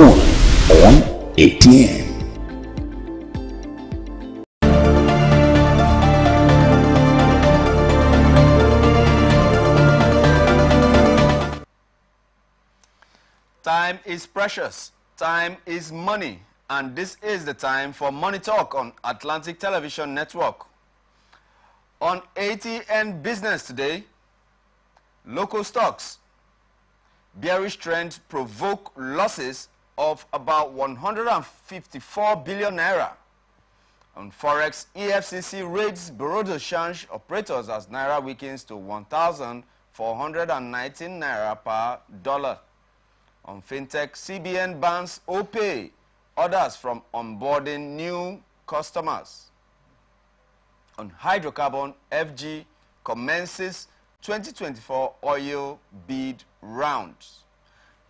only on ATN. Time is precious, time is money, and this is the time for Money Talk on Atlantic Television Network. On ATN Business today, local stocks. Bearish trend provoke losses of about 154 billion naira. On Forex, EFCC raids Bureau de Change operators as naira weakens to 1,419 naira per dollar. On fintech, CBN bans OPay orders from onboarding new customers. On hydrocarbon, FG commences 2024 oil bid rounds.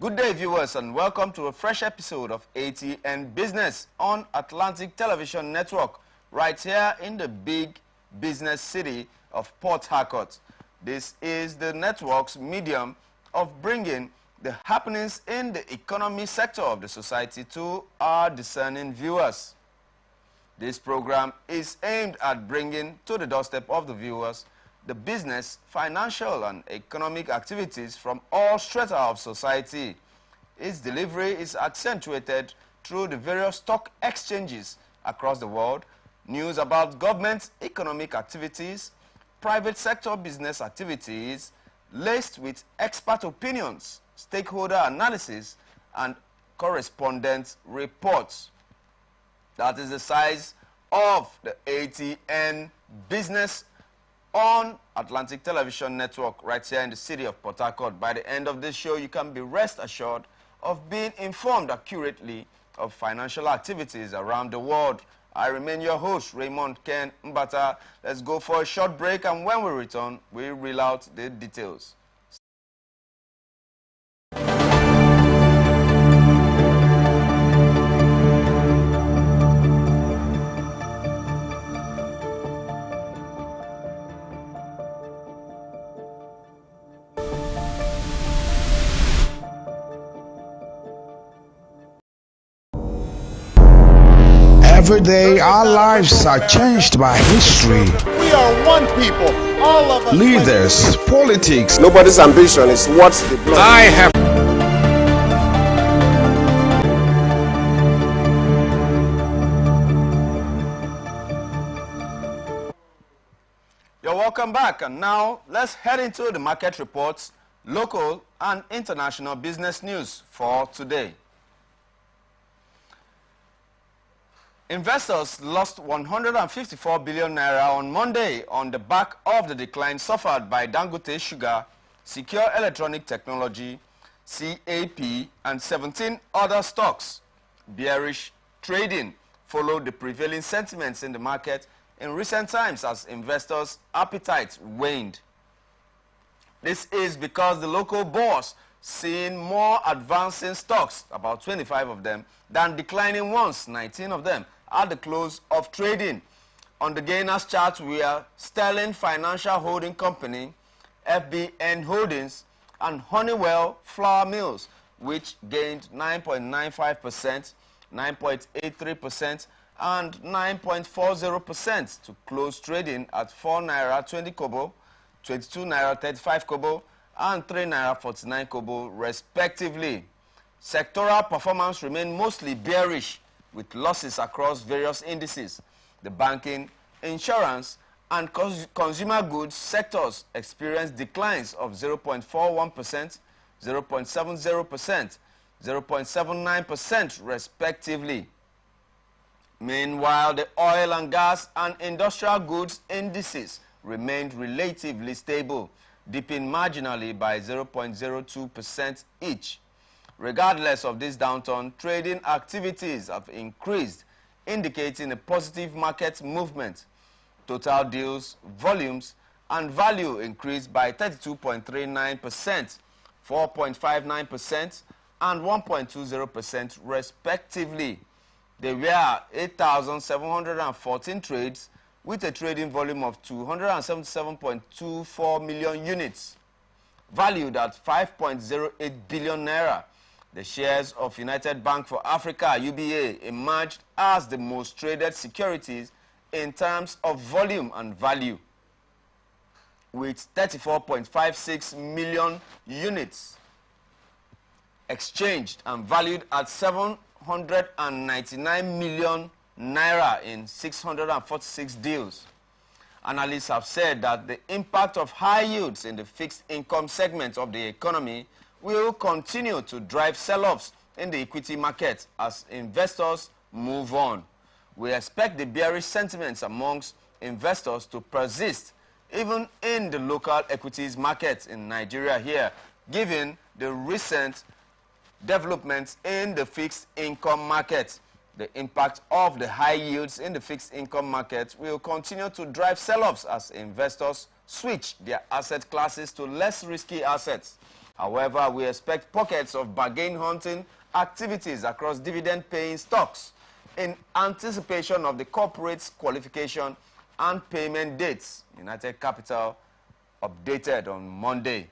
Good day, viewers, and welcome to a fresh episode of ATN Business on Atlantic Television Network, right here in the big business city of Port Harcourt. This is the network's medium of bringing the happenings in the economy sector of the society to our discerning viewers. This program is aimed at bringing to the doorstep of the viewers the business, financial, and economic activities from all strata of society. Its delivery is accentuated through the various stock exchanges across the world, news about government economic activities, private sector business activities, laced with expert opinions, stakeholder analysis, and correspondent reports. That is the size of the ATN Business on Atlantic Television Network right here in the city of Port Harcourt. By the end of this show, you can be rest assured of being informed accurately of financial activities around the world. I remain your host, Raymond Ken Mbata. Let's go for a short break, and when we return, we'll reel out the details. Every day, our lives are changed by history. We are one people, all of us. Leaders, politics. Nobody's ambition is what they blow. I have. You're welcome back, and now let's head into the market reports, local and international business news for today. Investors lost 154 billion naira on Monday on the back of the decline suffered by Dangote Sugar, Secure Electronic Technology, CAP, and 17 other stocks. Bearish trading followed the prevailing sentiments in the market in recent times as investors' appetite waned. This is because the local bourse seeing more advancing stocks, about 25 of them, than declining ones, 19 of them, at the close of trading. On the gainers chart, we are Sterling Financial Holding Company, FBN Holdings, and Honeywell Flour Mills, which gained 9.95%, 9.83%, and 9.40% to close trading at 4 naira 20 kobo, 22 naira 35 kobo, and 3 naira 49 kobo respectively. Sectoral performance remained mostly bearish, with losses across various indices. The banking, insurance, and consumer goods sectors experienced declines of 0.41%, 0.70%, 0.79% respectively. Meanwhile, the oil and gas and industrial goods indices remained relatively stable, dipping marginally by 0.02% each. Regardless of this downturn, trading activities have increased, indicating a positive market movement. Total deals, volumes, and value increased by 32.39%, 4.59%, and 1.20% respectively. There were 8,714 trades with a trading volume of 277.24 million units, valued at 5.08 billion naira. The shares of United Bank for Africa, UBA, emerged as the most traded securities in terms of volume and value, with 34.56 million units exchanged and valued at 799 million naira in 646 deals. Analysts have said that the impact of high yields in the fixed income segment of the economy will continue to drive sell-offs in the equity market as investors move on. We expect the bearish sentiments amongst investors to persist even in the local equities market in Nigeria here, given the recent developments in the fixed income market. The impact of the high yields in the fixed income market will continue to drive sell-offs as investors switch their asset classes to less risky assets. However, we expect pockets of bargain hunting activities across dividend-paying stocks in anticipation of the corporate's qualification and payment dates. United Capital updated on Monday.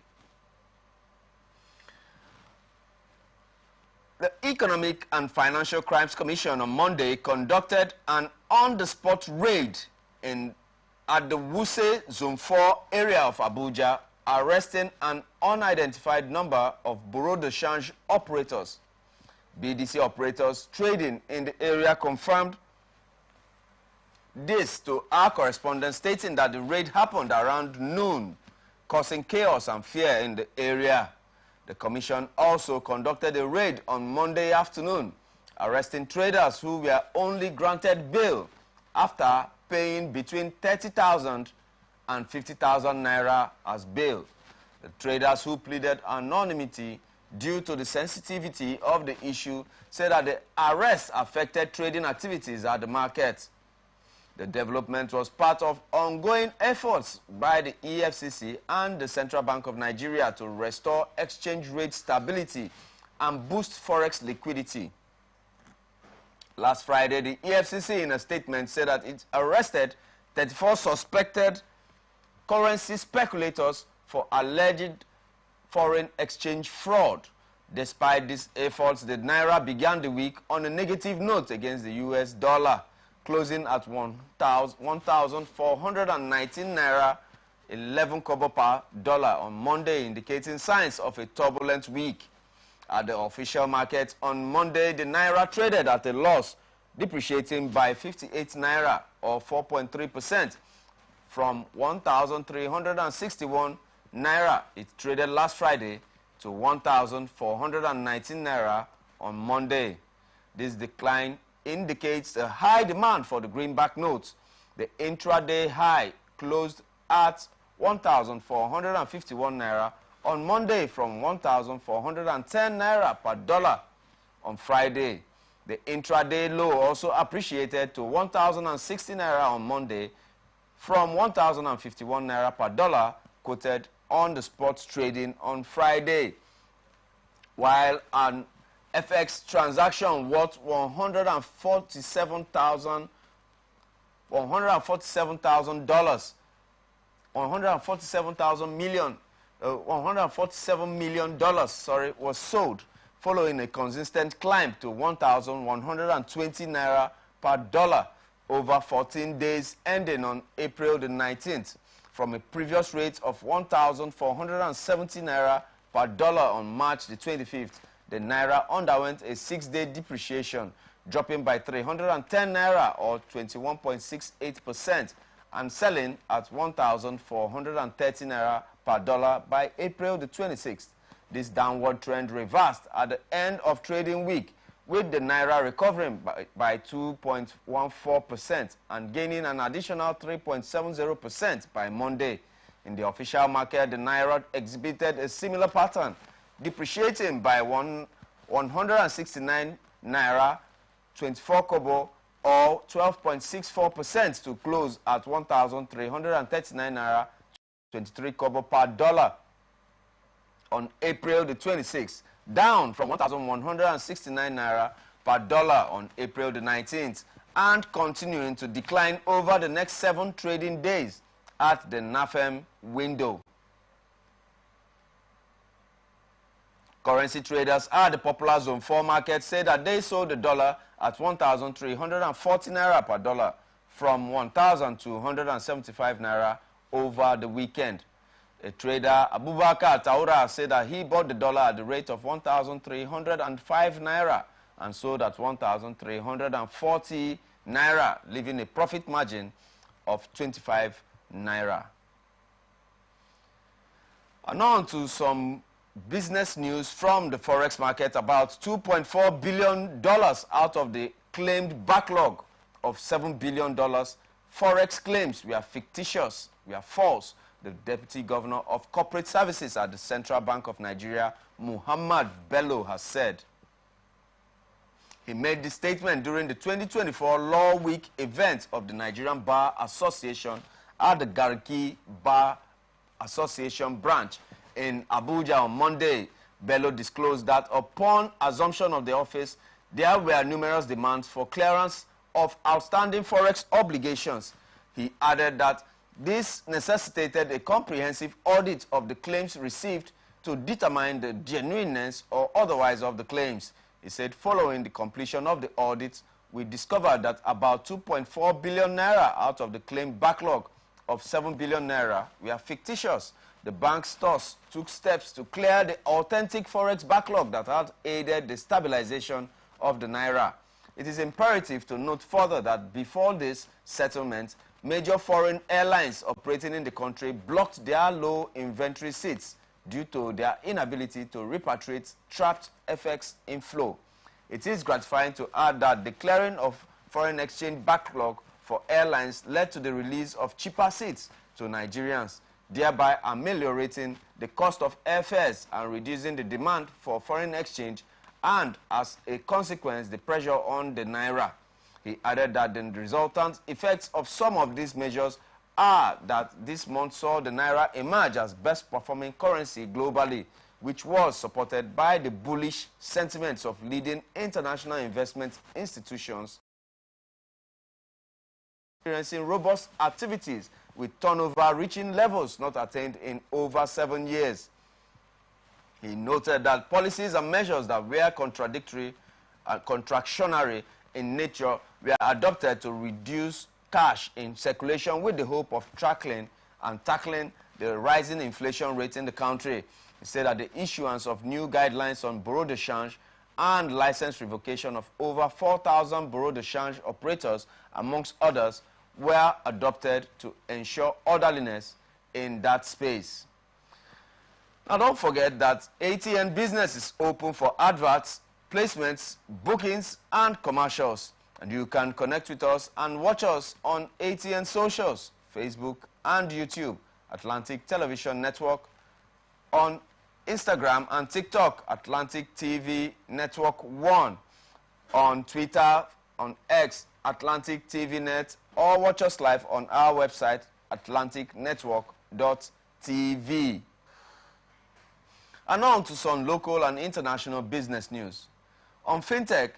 The Economic and Financial Crimes Commission on Monday conducted an on-the-spot raid at the Wuse Zone 4 area of Abuja, arresting an unidentified number of bureau de change operators. BDC operators trading in the area confirmed this to our correspondent, stating that the raid happened around noon, causing chaos and fear in the area. The commission also conducted a raid on Monday afternoon, arresting traders who were only granted bail after paying between 30,000 and 50,000 naira as bail. The traders who pleaded anonymity due to the sensitivity of the issue said that the arrest affected trading activities at the market. The development was part of ongoing efforts by the EFCC and the Central Bank of Nigeria to restore exchange rate stability and boost forex liquidity. Last Friday, the EFCC in a statement said that it arrested 34 suspected currency speculators for alleged foreign exchange fraud. Despite these efforts, the naira began the week on a negative note against the US dollar, closing at 1,419 naira 11 kobo per dollar on Monday, indicating signs of a turbulent week. At the official market on Monday, the naira traded at a loss, depreciating by 58 naira or 4.3% from 1,361 naira it traded last Friday to 1,419 naira on Monday. This decline indicates a high demand for the greenback notes. The intraday high closed at 1,451 naira on Monday from 1,410 naira per dollar on Friday. The intraday low also appreciated to 1,060 naira on Monday from 1,051 naira per dollar, quoted on the spot trading on Friday. While an FX transaction worth $147,000, $147 million, was sold, following a consistent climb to 1,120 naira per dollar over 14 days ending on April the 19th, from a previous rate of 1,470 naira per dollar on March the 25th. The naira underwent a 6-day depreciation, dropping by 310 naira or 21.68% and selling at 1,430 naira per dollar by April the 26th. This downward trend reversed at the end of trading week, with the naira recovering by 2.14% and gaining an additional 3.70% by Monday. In the official market, the naira exhibited a similar pattern, depreciating by 169 naira 24 kobo or 12.64% to close at 1,339 naira 23 kobo per dollar on April the 26th, down from 1,169 naira per dollar on April the 19th, and continuing to decline over the next 7 trading days at the NAFEM window. Currency traders at the popular Zone 4 market say that they sold the dollar at 1,340 naira per dollar from 1,275 naira over the weekend. A trader, Abubakar Taura, said that he bought the dollar at the rate of 1,305 naira and sold at 1,340 naira, leaving a profit margin of 25 naira. And on to some business news from the forex market. About $2.4 billion out of the claimed backlog of $7 billion forex claims were fictitious, were false. The Deputy Governor of Corporate Services at the Central Bank of Nigeria, Muhammad Bello, has said. He made the statement during the 2024 Law Week event of the Nigerian Bar Association at the Garki Bar Association branch in Abuja on Monday. Bello disclosed that upon assumption of the office, there were numerous demands for clearance of outstanding forex obligations. He added that this necessitated a comprehensive audit of the claims received to determine the genuineness or otherwise of the claims. He said, following the completion of the audit, we discovered that about 2.4 billion naira out of the claim backlog of 7 billion naira were fictitious. The bank's thus took steps to clear the authentic forex backlog that had aided the stabilization of the naira. It is imperative to note further that before this settlement, major foreign airlines operating in the country blocked their low inventory seats due to their inability to repatriate trapped FX inflow. It is gratifying to add that the clearing of foreign exchange backlog for airlines led to the release of cheaper seats to Nigerians, thereby ameliorating the cost of airfares and reducing the demand for foreign exchange and, as a consequence, the pressure on the naira. He added that the resultant effects of some of these measures are that this month saw the naira emerge as best performing currency globally, which was supported by the bullish sentiments of leading international investment institutions, experiencing robust activities with turnover reaching levels not attained in over 7 years. He noted that policies and measures that were contradictory and contractionary in nature were adopted to reduce cash in circulation with the hope of tackling the rising inflation rate in the country. He said that the issuance of new guidelines on bureau de change and license revocation of over 4,000 bureau de change operators, amongst others, were adopted to ensure orderliness in that space. Now, don't forget that ATN business is open for adverts, placements, bookings, and commercials. And you can connect with us and watch us on ATN socials, Facebook and YouTube, Atlantic Television Network, on Instagram and TikTok, Atlantic TV Network 1, on Twitter, on X, Atlantic TV Net, or watch us live on our website, atlanticnetwork.tv. And on to some local and international business news. On fintech,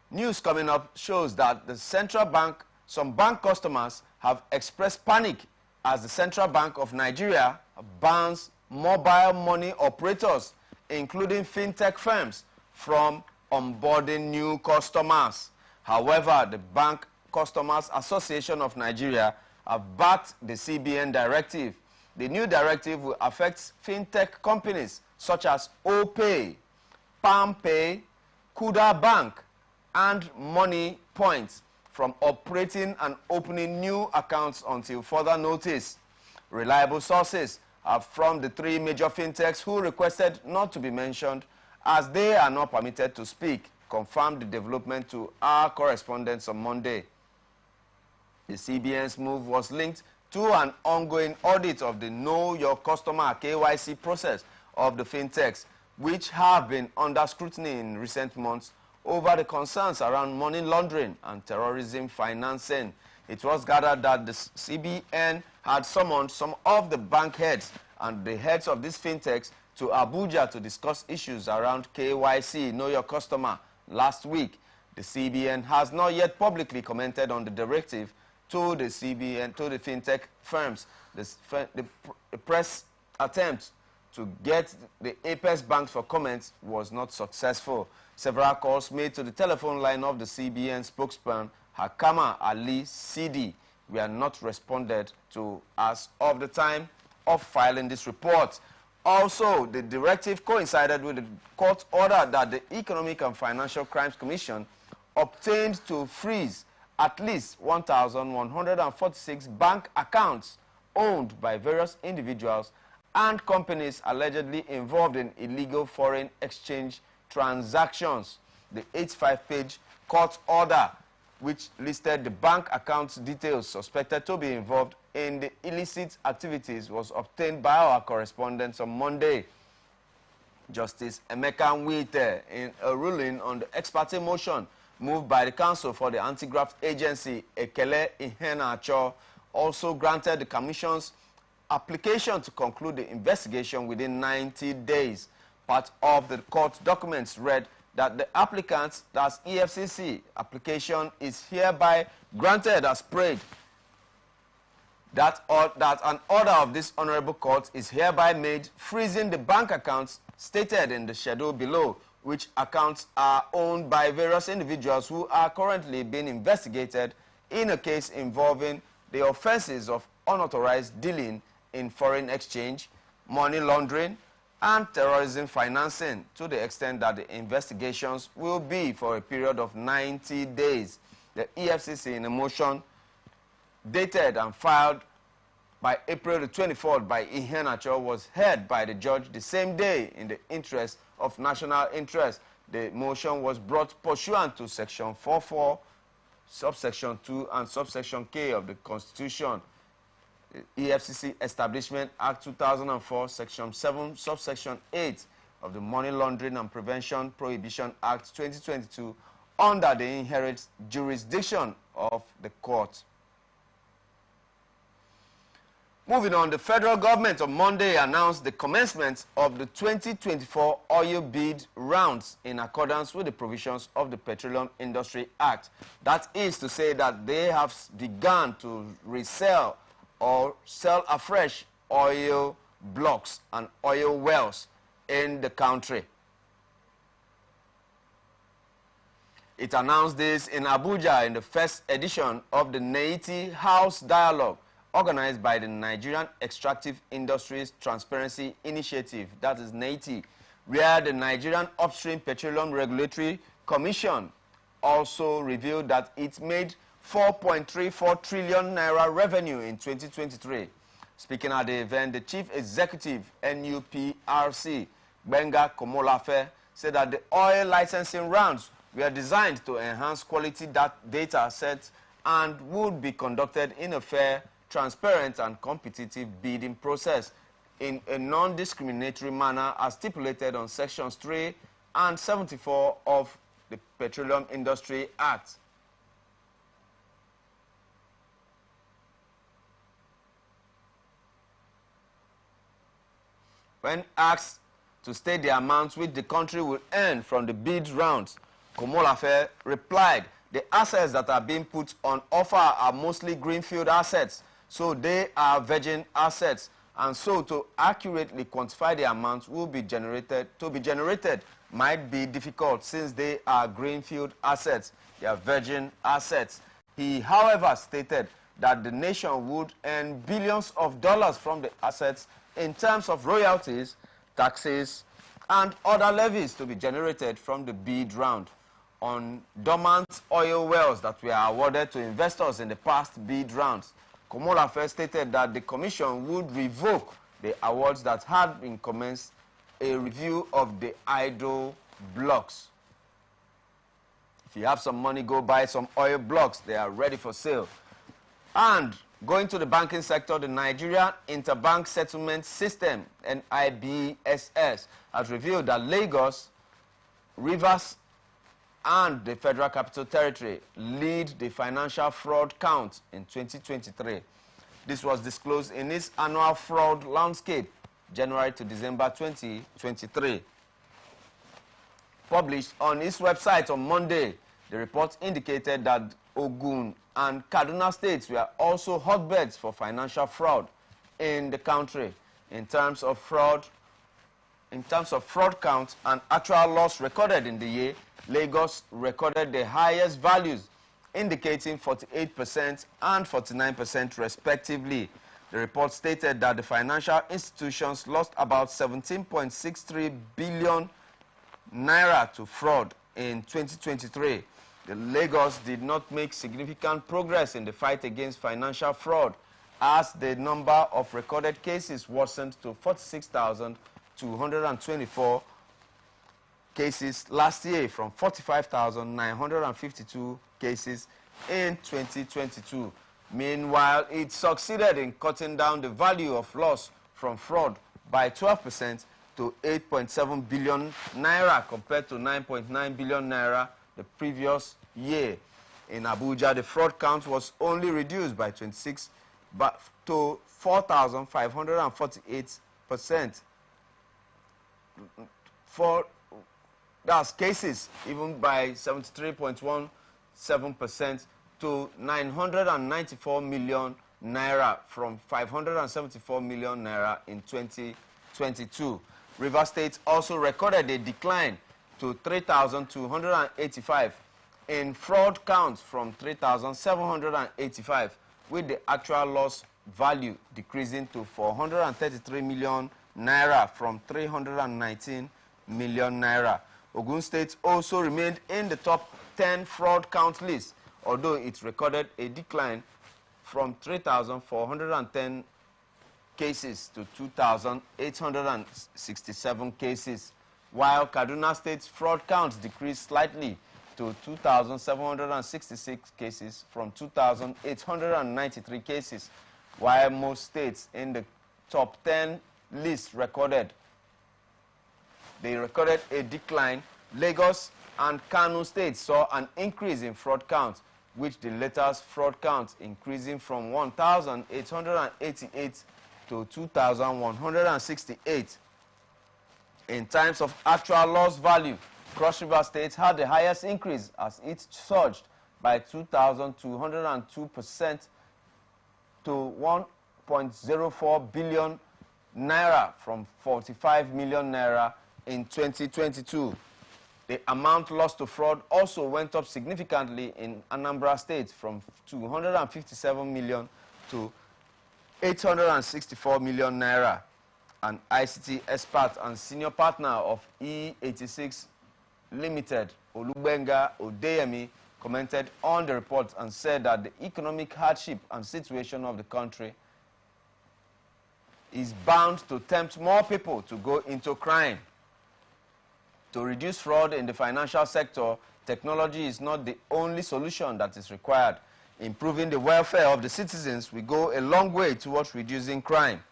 news coming up shows that the central bank, some bank customers have expressed panic as the Central Bank of Nigeria bans mobile money operators, including fintech firms, from onboarding new customers. However, the Bank Customers Association of Nigeria have backed the CBN directive. The new directive will affect fintech companies such as OPay, PalmPay, Kuda Bank, and Money Points from operating and opening new accounts until further notice. Reliable sources are from the three major fintechs who requested not to be mentioned, as they are not permitted to speak, confirmed the development to our correspondents on Monday. The CBN's move was linked to an ongoing audit of the Know Your Customer KYC process of the fintechs, which have been under scrutiny in recent months over the concerns around money laundering and terrorism financing. It was gathered that the CBN had summoned some of the bank heads and the heads of these fintechs to Abuja to discuss issues around KYC, Know Your Customer, last week. The CBN has not yet publicly commented on the directive to the fintech firms. The press attempt to get the Apex banks for comment was not successful. Several calls made to the telephone line of the CBN spokesman, Hakama Ali Sidi, were not responded to as of the time of filing this report. Also, the directive coincided with the court order that the Economic and Financial Crimes Commission obtained to freeze at least 1,146 bank accounts owned by various individuals and companies allegedly involved in illegal foreign exchange transactions. The 85-page court order, which listed the bank accounts details suspected to be involved in the illicit activities, was obtained by our correspondents on Monday. Justice Emeka Nwite, in a ruling on the ex parte motion moved by the Council for the Anti-Graft Agency, Ekele Iheanacho, also granted the Commission's application to conclude the investigation within 90 days. Part of the court documents read that the applicant's, that's EFCC, application is hereby granted as prayed. That an order of this honorable court is hereby made freezing the bank accounts stated in the schedule below, which accounts are owned by various individuals who are currently being investigated in a case involving the offenses of unauthorized dealing in foreign exchange, money laundering, and terrorism financing, to the extent that the investigations will be for a period of 90 days. The EFCC, in a motion dated and filed by April the 24th by Iheanacho, was heard by the judge the same day in the interest of national interest. The motion was brought pursuant to Section 44, Subsection 2 and Subsection K of the Constitution, EFCC Establishment Act 2004, Section 7, Subsection 8 of the Money Laundering and Prevention Prohibition Act 2022, under the inherent jurisdiction of the court. Moving on, the federal government on Monday announced the commencement of the 2024 oil bid rounds in accordance with the provisions of the Petroleum Industry Act. That is to say that they have begun to resell or sell afresh oil blocks and oil wells in the country. It announced this in Abuja in the first edition of the Neiti House Dialogue, organized by the Nigerian Extractive Industries Transparency Initiative, that is Neiti, where the Nigerian Upstream Petroleum Regulatory Commission also revealed that it made 4.34 trillion naira revenue in 2023. Speaking at the event, the Chief Executive, NUPRC, Benga Komolafe, said that the oil licensing rounds were designed to enhance quality data sets and would be conducted in a fair, transparent and competitive bidding process in a non-discriminatory manner as stipulated on Sections 3 and 74 of the Petroleum Industry Act. When asked to state the amounts which the country will earn from the bid rounds, Komolafe replied, the assets that are being put on offer are mostly greenfield assets, so they are virgin assets, and so to accurately quantify the amounts to be generated might be difficult since they are greenfield assets, they are virgin assets. He, however, stated that the nation would earn billions of dollars from the assets in terms of royalties, taxes, and other levies to be generated from the bid round on dormant oil wells that were awarded to investors in the past bid rounds. Komolafe stated that the commission would revoke the awards that had been commenced a review of the idle blocks. If you have some money, go buy some oil blocks. They are ready for sale. And going to the banking sector, the Nigeria Interbank Settlement System, NIBSS, has revealed that Lagos, Rivers, and the Federal Capital Territory lead the financial fraud count in 2023. This was disclosed in its annual fraud landscape, January to December 2023. Published on its website on Monday, the report indicated that Ogun and Kaduna states were also hotbeds for financial fraud in the country. In terms of fraud, in terms of fraud count and actual loss recorded in the year, Lagos recorded the highest values, indicating 48% and 49% respectively. The report stated that the financial institutions lost about 17.63 billion naira to fraud in 2023. The Lagos did not make significant progress in the fight against financial fraud, as the number of recorded cases worsened to 46,224 cases last year from 45,952 cases in 2022. Meanwhile, it succeeded in cutting down the value of loss from fraud by 12% to 8.7 billion naira compared to 9.9 billion naira the previous year. In Abuja, the fraud count was only reduced by 26 to 4,548%. That's cases, even by 73.17% to 994 million naira from 574 million naira in 2022. Rivers State also recorded a decline to 3,285 in fraud counts from 3,785, with the actual loss value decreasing to 433 million naira from 319 million naira. Ogun State also remained in the top 10 fraud count list, although it recorded a decline from 3,410 cases to 2,867 cases, while Kaduna State's fraud count decreased slightly to 2,766 cases from 2,893 cases, while most states in the top 10 list recorded a decline. Lagos and Kano states saw an increase in fraud count, which the latter's fraud count increasing from 1,888 to 2,168. In terms of actual loss value, Cross River State had the highest increase as it surged by 2,202% to 1.04 billion naira from 45 million naira in 2022. The amount lost to fraud also went up significantly in Anambra State from 257 million to 864 million naira. An ICT expert and senior partner of E86 Limited, Olubenga Odeyemi, commented on the report and said that the economic hardship and situation of the country is bound to tempt more people to go into crime. To reduce fraud in the financial sector, technology is not the only solution that is required. Improving the welfare of the citizens will go a long way towards reducing crime.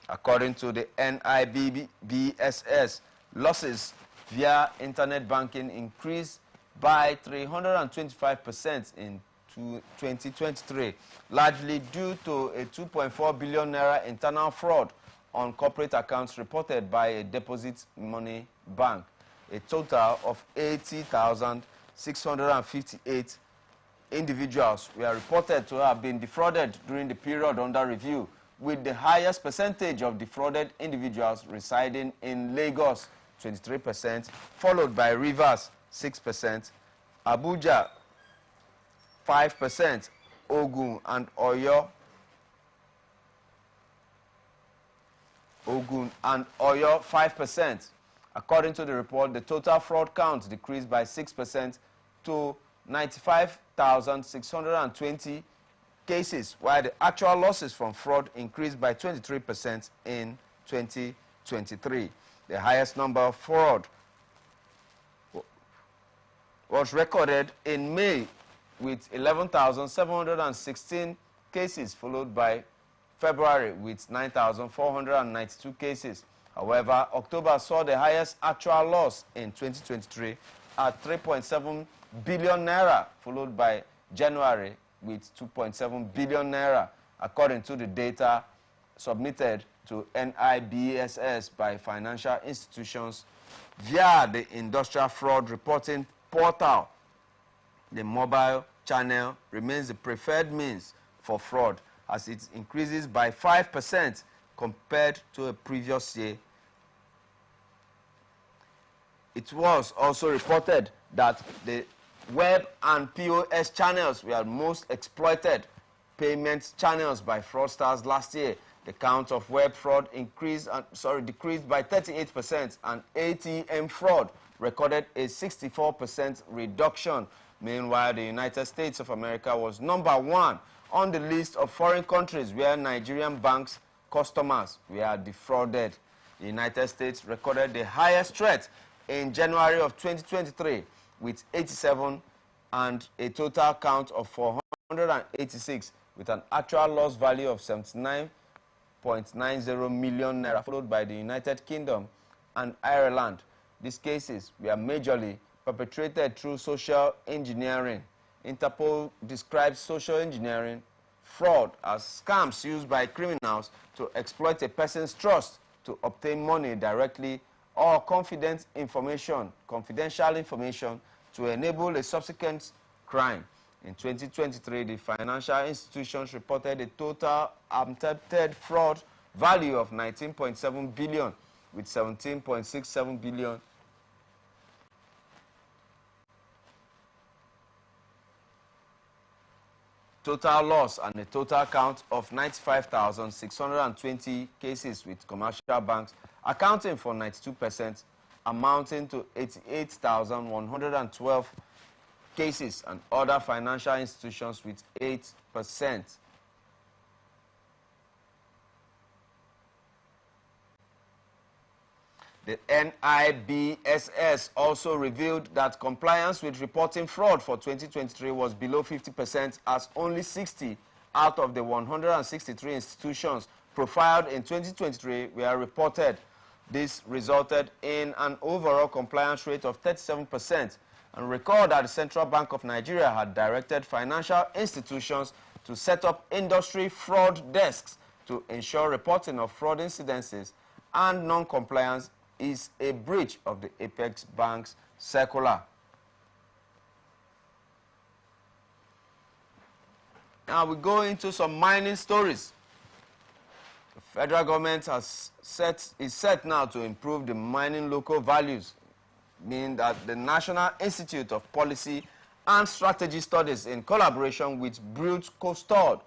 According to the NIBSS, losses via internet banking increased by 325% in 2023, largely due to a 2.4 billion naira internal fraud on corporate accounts reported by a deposit money bank. A total of 80,658 individuals were reported to have been defrauded during the period under review, with the highest percentage of defrauded individuals residing in Lagos, 23%, followed by Rivers, 6%, Abuja, 5%, Ogun and Oyo, 5%. According to the report, the total fraud count decreased by 6% to 95,620 cases, while the actual losses from fraud increased by 23% in 2023. The highest number of fraud was recorded in May with 11,716 cases, followed by February with 9,492 cases. However, October saw the highest actual loss in 2023 at 3.7 billion naira, followed by January with 2.7 billion naira, according to the data submitted to NIBSS by financial institutions via the Industrial Fraud Reporting Portal. The mobile channel remains the preferred means for fraud, as it increases by 5% compared to a previous year, It was also reported that the web and POS channels were most exploited payment channels by fraudsters last year. The count of web fraud decreased by 38%, and ATM fraud recorded a 64% reduction. Meanwhile, the United States of America was number 1 on the list of foreign countries where Nigerian banks' customers were defrauded. The United States recorded the highest threat in January of 2023 with 87 and a total count of 486 with an actual loss value of 79.90 million naira, followed by the United Kingdom and Ireland. These cases were majorly perpetrated through social engineering. Interpol describes social engineering fraud as scams used by criminals to exploit a person's trust to obtain money directly or confidential information to enable a subsequent crime. In 2023, the financial institutions reported a total attempted fraud value of 19.7 billion, with 17.67 billion total loss and a total count of 95,620 cases, with commercial banks accounting for 92%, amounting to 88,112 cases, and other financial institutions with 8%. The NIBSS also revealed that compliance with reporting fraud for 2023 was below 50%, as only 60 out of the 163 institutions profiled in 2023 were reported. This resulted in an overall compliance rate of 37%. And recall that the Central Bank of Nigeria had directed financial institutions to set up industry fraud desks to ensure reporting of fraud incidences, and non-compliance is a breach of the Apex Bank's circular. Now we go into some mining stories. The federal government is set now to improve the mining local values, meaning that the National Institute of Policy and Strategy Studies, in collaboration with Brute Custode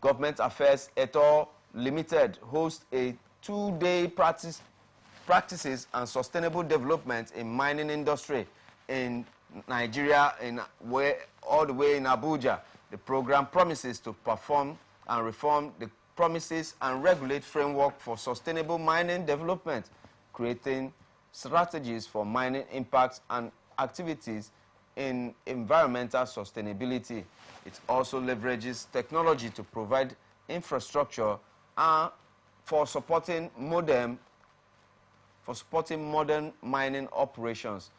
Government Affairs et al. Limited, host a 2-day practices and sustainable development in mining industry in Nigeria, all the way in Abuja. The program promises to perform and reform the promises and regulate framework for sustainable mining development, creating strategies for mining impacts and activities in environmental sustainability. It also leverages technology to provide infrastructure for supporting modern mining operations,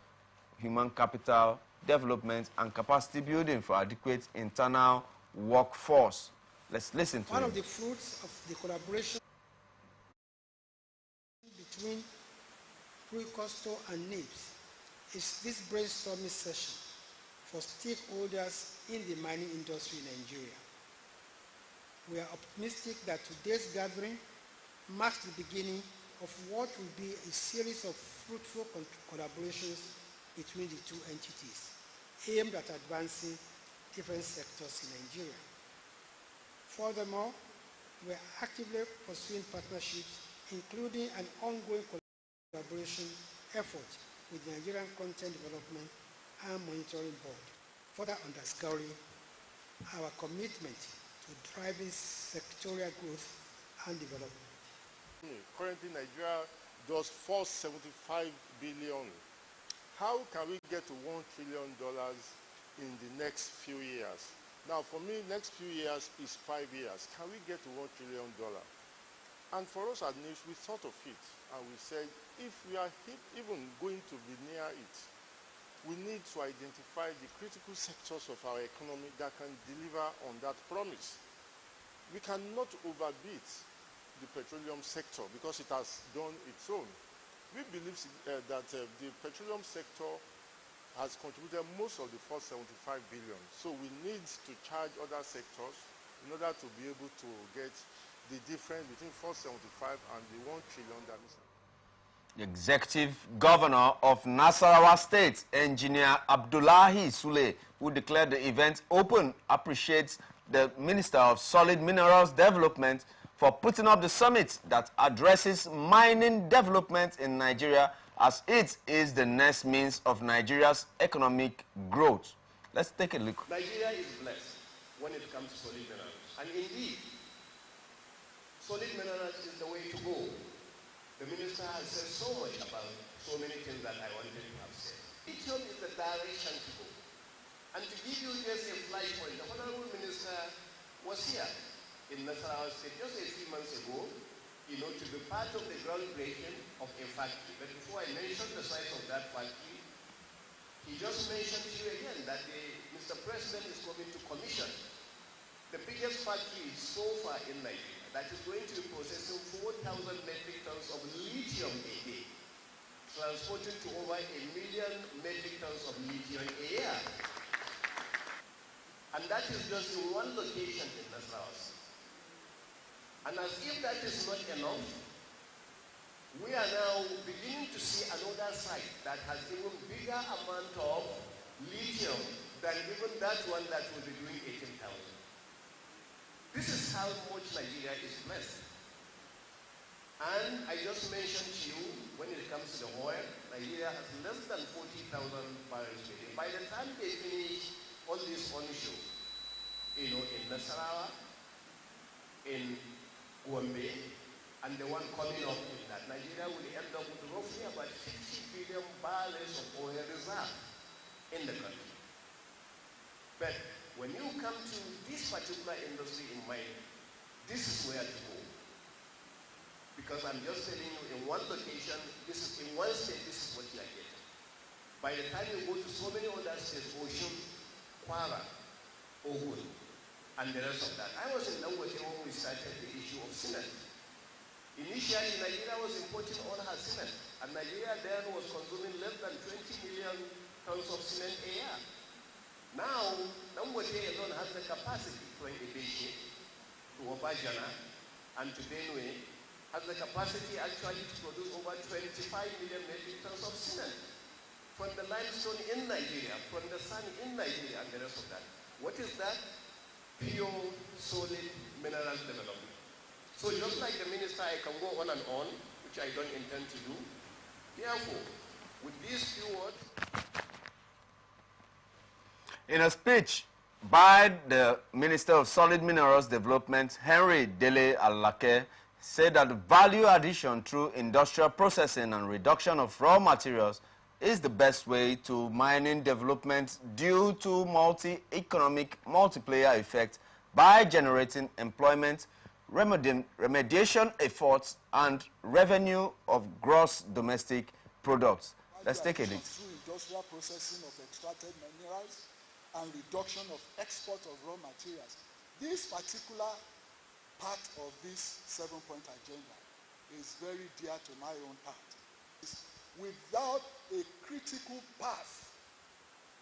human capital development, and capacity building for adequate internal workforce. Let's listen to One him. of the fruits of the collaboration between Pre-Costo and NIBS is this brainstorming session for stakeholders in the mining industry in Nigeria. We are optimistic that today's gathering marks the beginning of what will be a series of fruitful collaborations between the two entities, aimed at advancing different sectors in Nigeria. Furthermore, we are actively pursuing partnerships, including an ongoing collaboration effort with the Nigerian Content Development and Monitoring Board, further underscoring our commitment to driving sectorial growth and development. Currently, Nigeria does $475 billion. How can we get to $1 trillion in the next few years? Now, for me, next few years is 5 years. Can we get to $1 trillion? And for us at NIBS, we thought of it, and we said, if we are even going to be near it, we need to identify the critical sectors of our economy that can deliver on that promise. We cannot overbeat the petroleum sector because it has done its own. We believe that the petroleum sector has contributed most of the $475 billion. So we need to charge other sectors in order to be able to get the difference between 475 and the 1 trillion that is. The Executive Governor of Nasarawa State, Engineer Abdullahi Sule, who declared the event open, appreciates the Minister of Solid Minerals Development for putting up the summit that addresses mining development in Nigeria, as it is the next means of Nigeria's economic growth. Let's take a look. Nigeria is blessed when it comes to solid minerals. And indeed, solid minerals is the way to go. The minister has said so much about so many things that I wanted to have said. Lithium is the direction to go. And to give you just a flash point, the Honorable Minister was here in Nasarawa State just a few months ago, to be part of the groundbreaking of a factory. But before I mention the size of that factory, he just mentioned to you again that Mr. President is coming to commission the biggest factory so far in Nigeria that is going to be processing 4,000 metric tons of lithium a day, transporting to over 1 million metric tons of lithium a year. And that is just in one location in Nasarawa. And as if that is not enough, we are now beginning to see another site that has even bigger amount of lithium than even that one that will be doing 18,000. This is how much Nigeria is blessed. And I just mentioned to you, when it comes to the oil, Nigeria has less than 40,000 barrels per day. By the time they finish all this onshore, in Nasarawa, in Gombe, and the one coming up in that, Nigeria will end up with roughly about 50 billion barrels of oil reserve in the country. But when you come to this particular industry in mining, this is where to go. Because I'm just telling you, in one location, this is in one state, this is what you are getting. By the time you go to so many other states, Osun, Kwara, Ogun, and the rest of that. I was in Dangote when we started the issue of cement. Initially, Nigeria was importing all her cement, and Nigeria then was consuming less than 20 million tons of cement a year. Now, Dangote alone has the capacity from Ebeshe to Obajana and to Benue, has the capacity actually to produce over 25 million metric tons of cement from the limestone in Nigeria, from the sand in Nigeria, and the rest of that. What is that? Pure solid minerals development. So just like the minister, I can go on and on, which I don't intend to do. Therefore, with these few words, In a speech by the Minister of Solid Minerals Development, Henry Dele Alake, said that the value addition through industrial processing and reduction of raw materials is the best way to mining development due to multi-economic multiplier effect by generating employment, remediation efforts, and revenue of gross domestic products. Let's take a look. Through industrial processing of extracted minerals and reduction of export of raw materials. This particular part of this 7-point agenda is very dear to my own heart. Without a critical path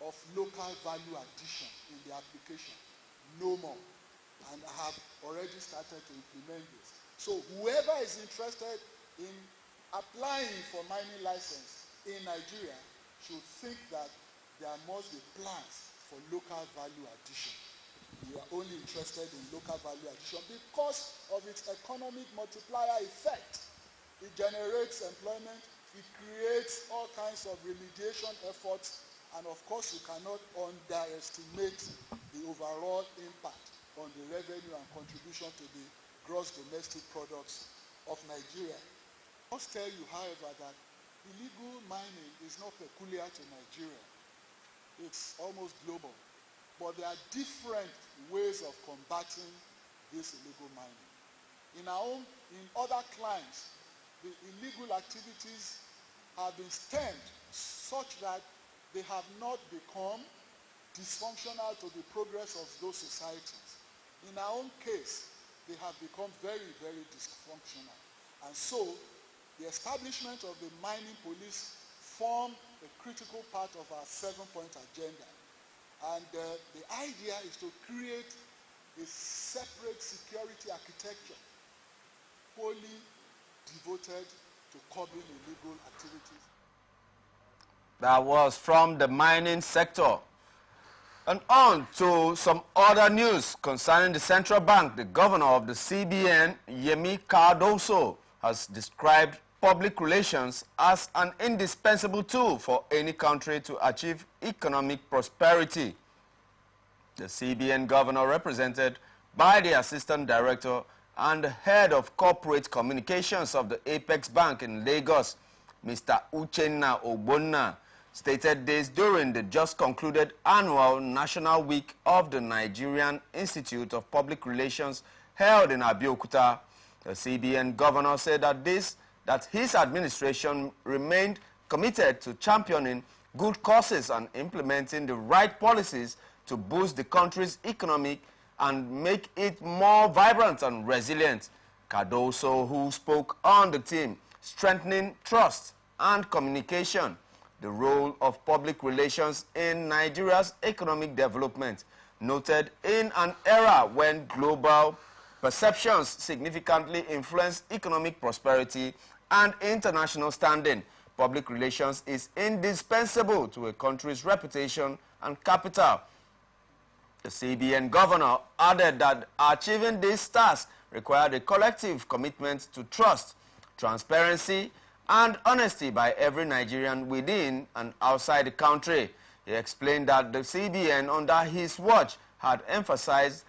of local value addition in the application, no more. And I have already started to implement this. So whoever is interested in applying for mining license in Nigeria should think that there must be plans for local value addition. We are only interested in local value addition because of its economic multiplier effect. It generates employment, it creates all kinds of remediation efforts, and of course you cannot underestimate the overall impact on the revenue and contribution to the gross domestic products of Nigeria. I must tell you, however, that illegal mining is not peculiar to Nigeria. It's almost global. But there are different ways of combating this illegal mining. In other climes, the illegal activities have been stemmed such that they have not become dysfunctional to the progress of those societies. In our own case, they have become very, very dysfunctional. And so, the establishment of the mining police form a critical part of our 7-point agenda. And the idea is to create a separate security architecture wholly devoted to curbing illegal activities. That was from the mining sector. And on to some other news concerning the central bank. The governor of the CBN, Yemi Cardoso, has described public relations as an indispensable tool for any country to achieve economic prosperity. The CBN governor, represented by the assistant director and the head of corporate communications of the Apex Bank in Lagos, Mr. Uchenna Ogbonna, stated this during the just concluded annual National Week of the Nigerian Institute of Public Relations held in Abeokuta. The CBN governor said that his administration remained committed to championing good causes and implementing the right policies to boost the country's economy and make it more vibrant and resilient. Cardoso, who spoke on the theme strengthening trust and communication, the role of public relations in Nigeria's economic development, noted in an era when global perceptions significantly influence economic prosperity and international standing, public relations is indispensable to a country's reputation and capital. The CBN governor added that achieving these tasks required a collective commitment to trust, transparency, and honesty by every Nigerian within and outside the country. He explained that the CBN under his watch had emphasized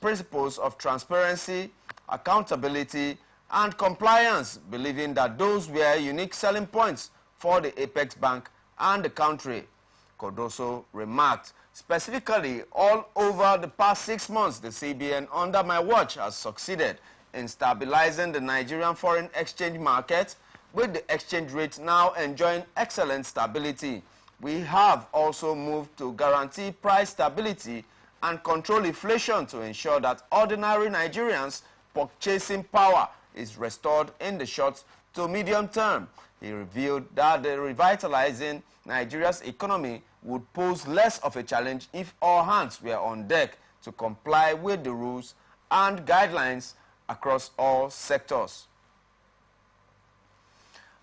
principles of transparency, accountability, and compliance, believing that those were unique selling points for the Apex Bank and the country. Cardoso remarked, specifically, all over the past 6 months, the CBN under my watch has succeeded in stabilizing the Nigerian foreign exchange market, with the exchange rate now enjoying excellent stability. We have also moved to guarantee price stability and control inflation to ensure that ordinary Nigerians' purchasing power is restored in the short to medium term. He revealed that the revitalizing Nigeria's economy would pose less of a challenge if all hands were on deck to comply with the rules and guidelines across all sectors.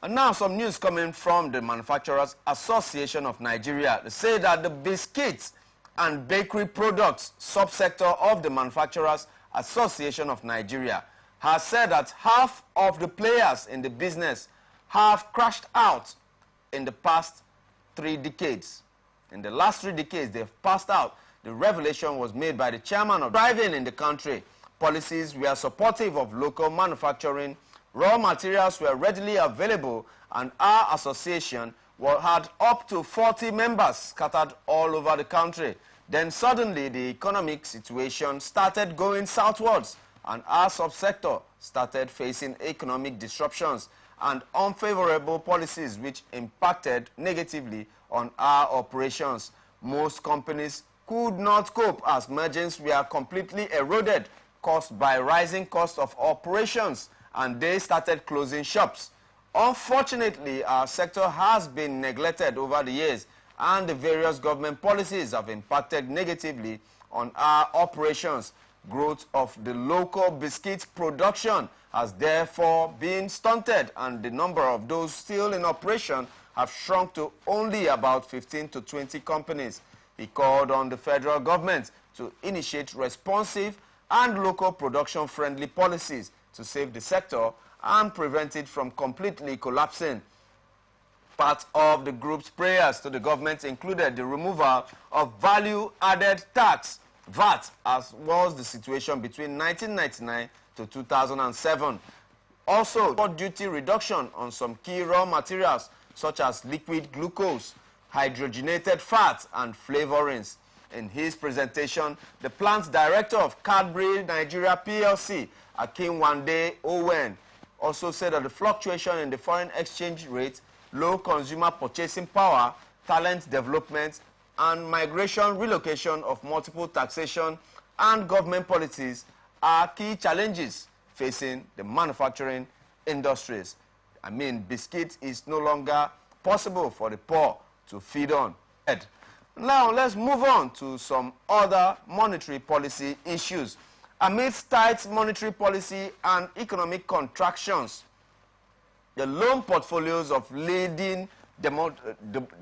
And now some news coming from the Manufacturers Association of Nigeria. They say that the biscuits and bakery products subsector of the Manufacturers Association of Nigeria has said that half of the players in the business have crashed out in the past 3 decades. In the last 3 decades, they've passed out. The revelation was made by the chairman of driving in the country. Policies were supportive of local manufacturing. Raw materials were readily available, and our association had up to 40 members scattered all over the country. Then suddenly the economic situation started going southwards, and our subsector started facing economic disruptions and unfavorable policies which impacted negatively on our operations. Most companies could not cope as margins were completely eroded, caused by rising costs of operations, and they started closing shops. Unfortunately, our sector has been neglected over the years, and the various government policies have impacted negatively on our operations. Growth of the local biscuit production has therefore been stunted, and the number of those still in operation have shrunk to only about 15 to 20 companies. He called on the federal government to initiate responsive and local production-friendly policies to save the sector and prevent it from completely collapsing. Part of the group's prayers to the government included the removal of value-added tax, VAT, as was the situation between 1999 to 2007. Also, duty reduction on some key raw materials such as liquid glucose, hydrogenated fat, and flavorings. In his presentation, the plant director of Cadbury Nigeria PLC, Akinwande Owen, also said that the fluctuation in the foreign exchange rate, low consumer purchasing power, talent development, and migration relocation of multiple taxation and government policies are key challenges facing the manufacturing industries. I mean, biscuit is no longer possible for the poor to feed on. Now, let's move on to some other monetary policy issues. Amidst tight monetary policy and economic contractions, The loan portfolios of leading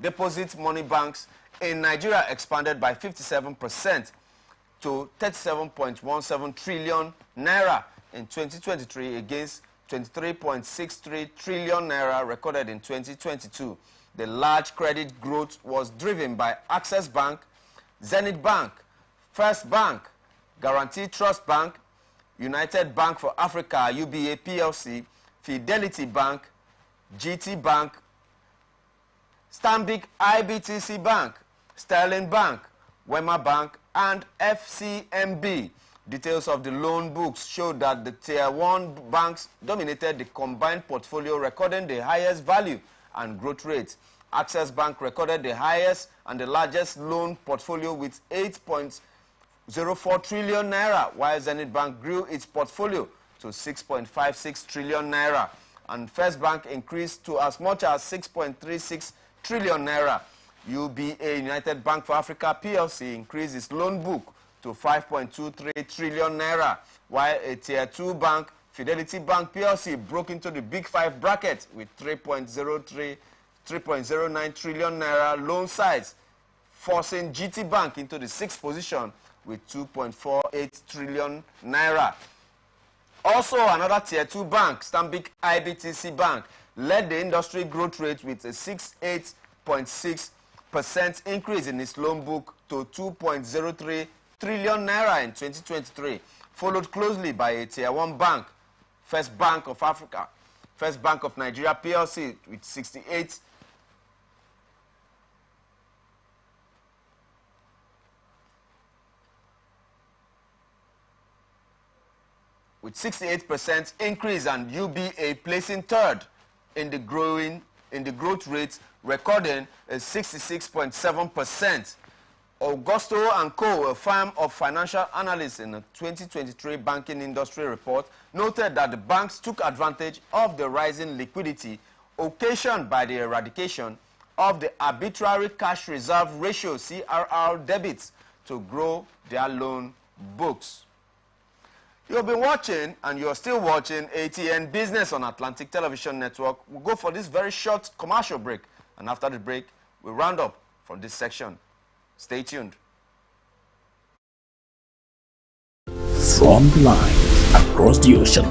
deposit money banks in Nigeria expanded by 57% to 37.17 trillion naira in 2023 against 23.63 trillion naira recorded in 2022. The large credit growth was driven by Access Bank, Zenith Bank, First Bank, Guarantee Trust Bank, United Bank for Africa, UBA PLC, Fidelity Bank, GT Bank, Stanbic IBTC Bank, Sterling Bank, Wema Bank, and FCMB. Details of the loan books showed that the Tier 1 banks dominated the combined portfolio, recording the highest value and growth rate. Access Bank recorded the highest and the largest loan portfolio with 8.04 trillion naira, while Zenith Bank grew its portfolio to 6.56 trillion naira, and First Bank increased to as much as 6.36 trillion naira. UBA, United Bank for Africa PLC, increased its loan book to 5.23 trillion naira, while a Tier 2 bank, Fidelity Bank PLC, broke into the Big Five bracket with 3.09 trillion naira loan size, forcing GT Bank into the 6th position with 2.48 trillion naira. Also, another Tier 2 bank, Stanbic IBTC Bank, led the industry growth rate with a 68.6% increase in its loan book to 2.03 trillion naira in 2023, followed closely by a Tier 1 bank, First Bank of Africa, First Bank of Nigeria PLC, with 68% increase, and UBA placing third in the growth rate, recording a 66.7%. Augusto & Co., a firm of financial analysts in a 2023 banking industry report, noted that the banks took advantage of the rising liquidity occasioned by the eradication of the arbitrary cash reserve ratio (CRR) debits to grow their loan books. You've been watching, and you're still watching, ATN Business on Atlantic Television Network. We'll go for this very short commercial break, and after the break, we'll round up from this section. Stay tuned. From the line across the ocean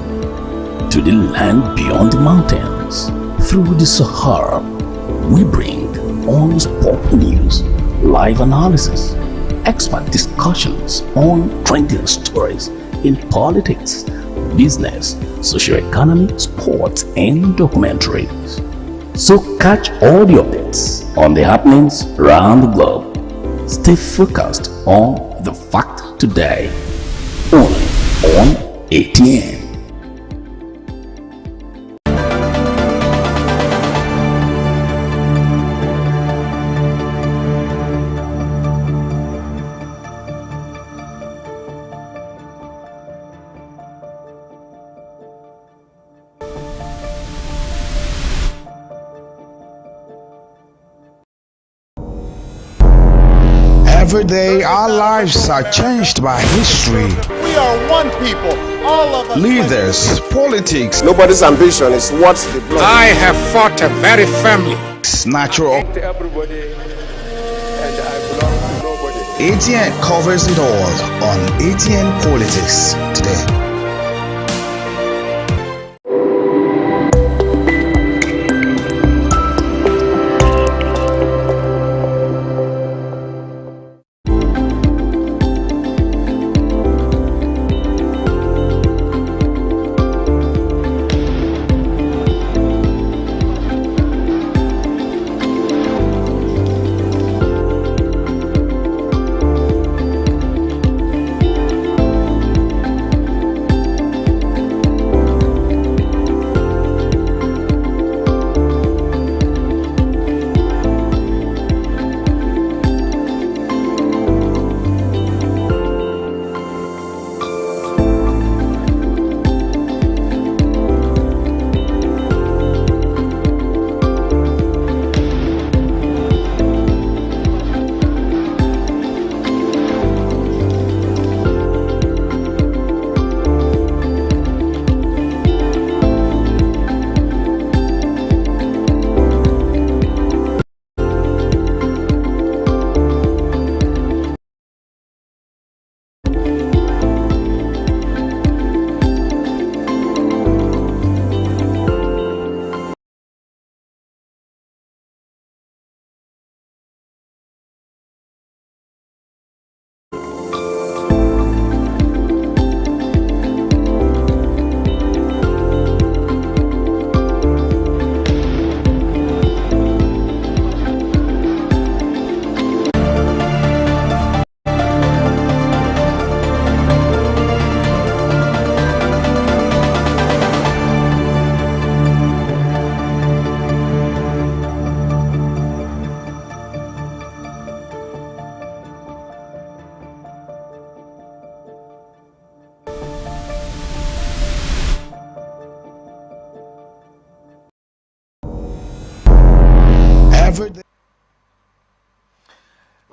to the land beyond the mountains, through the Sahara, we bring on-spot news, live analysis, expert discussions on trending stories in politics, business, socio-economy, sports, and documentaries. So catch all the updates on the happenings around the globe. Stay focused on the fact today, only on ATN. Every day, our lives are changed by history. We are one people, all of us. Leaders, politics. Nobody's ambition is what the blood. I have fought very firmly. Natural. To everybody, and I belong to nobody. ATN covers it all on ATN Politics today.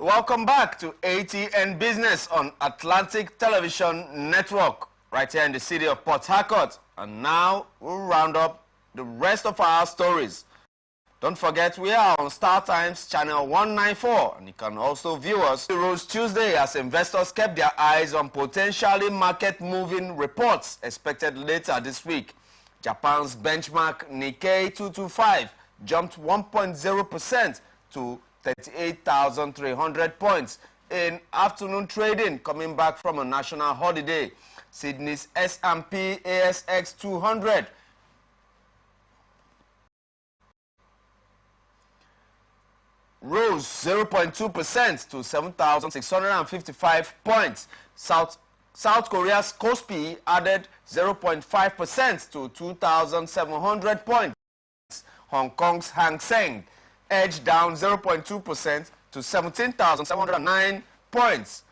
Welcome back to ATN Business on Atlantic Television Network, right here in the city of Port Harcourt. And now we'll round up the rest of our stories. Don't forget, we are on StarTimes channel 194, and you can also view us. It rose Tuesday as investors kept their eyes on potentially market-moving reports expected later this week. Japan's benchmark Nikkei 225 jumped 1.0% to 38,300 points in afternoon trading, coming back from a national holiday. Sydney's S&P ASX 200 rose 0.2% to 7,655 points. South Korea's Kospi added 0.5% to 2,700 points. Hong Kong's Hang Seng edged down 0.2% to 17,709 points.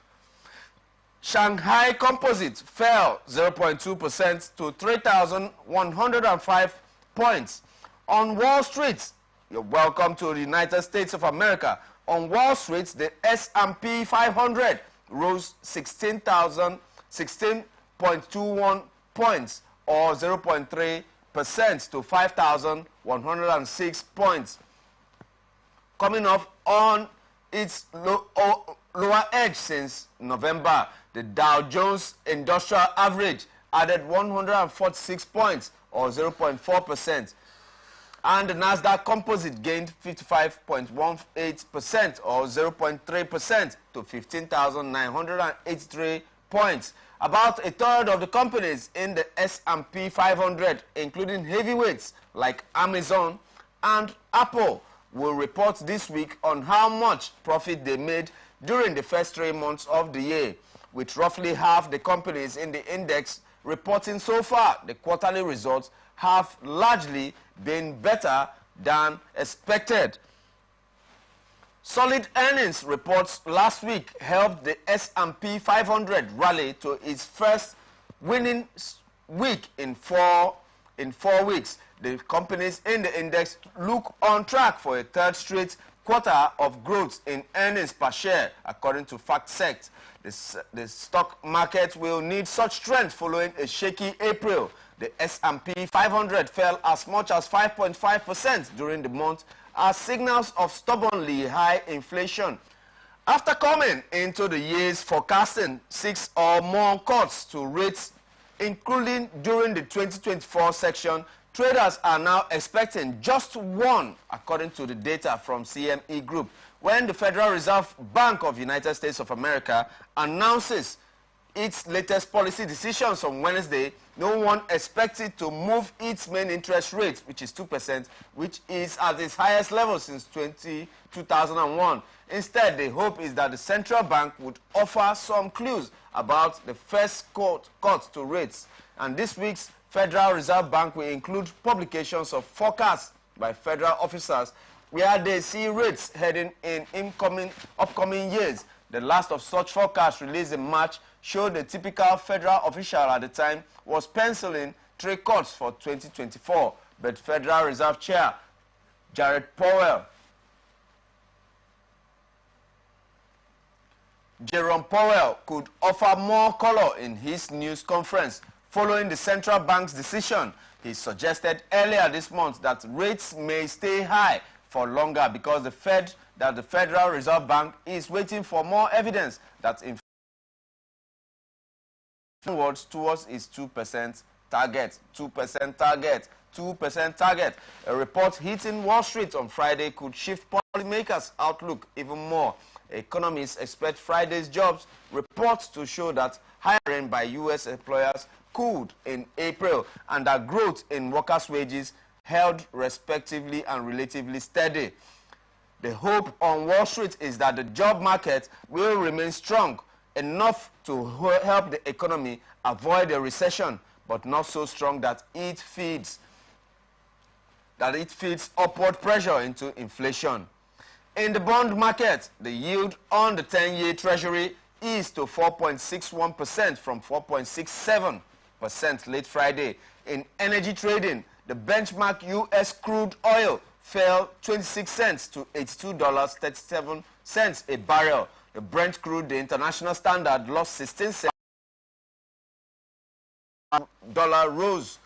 Shanghai Composite fell 0.2% to 3,105 points. On Wall Street, you're welcome to the United States of America. On Wall Street, the S&P 500 rose 16.21 points, or 0.3% to 5,106 points. Coming off on its lower edge since November, the Dow Jones Industrial Average added 146 points, or 0.4%. And the Nasdaq Composite gained 55.18%, or 0.3%, to 15,983 points. About a third of the companies in the S&P 500, including heavyweights like Amazon and Apple, will report this week on how much profit they made during the first 3 months of the year. With roughly half the companies in the index reporting so far, the quarterly results have largely been better than expected. Solid earnings reports last week helped the S&P 500 rally to its first winning week in four weeks. The companies in the index look on track for a third straight quarter of growth in earnings per share, according to FactSet. The stock market will need such strength following a shaky April. The S&P 500 fell as much as 5.5% during the month as signals of stubbornly high inflation. After coming into the year's forecasting 6 or more cuts to rates, including during the 2024 section, traders are now expecting just one, according to the data from CME Group. When the Federal Reserve Bank of the United States of America announces its latest policy decisions on Wednesday, no one expected to move its main interest rate, which is 2%, which is at its highest level since 2001. Instead, the hope is that the central bank would offer some clues about the first cut to rates. And this week's Federal Reserve Bank will include publications of forecasts by federal officers where they see rates heading in upcoming years. The last of such forecasts released in March showed the typical federal official at the time was penciling 3 cuts for 2024, but Federal Reserve Chair Jerome Powell could offer more color in his news conference following the central bank's decision. He suggested earlier this month that rates may stay high for longer because the Federal Reserve Bank is waiting for more evidence that inflation towards its 2% target. 2% target. 2% target. A report hitting Wall Street on Friday could shift policymakers' outlook even more. Economists expect Friday's jobs reports to show that hiring by U.S. employers cooled in April and that growth in workers' wages held respectively and relatively steady. The hope on Wall Street is that the job market will remain strong enough to help the economy avoid a recession, but not so strong that it feeds upward pressure into inflation. In the bond market, the yield on the 10-year Treasury eased to 4.61% from 4.67% late Friday. In energy trading, the benchmark U.S. crude oil fell 26 cents to $82.37 cents a barrel. The Brent crude, the international standard, lost 16 cents. Dollar rose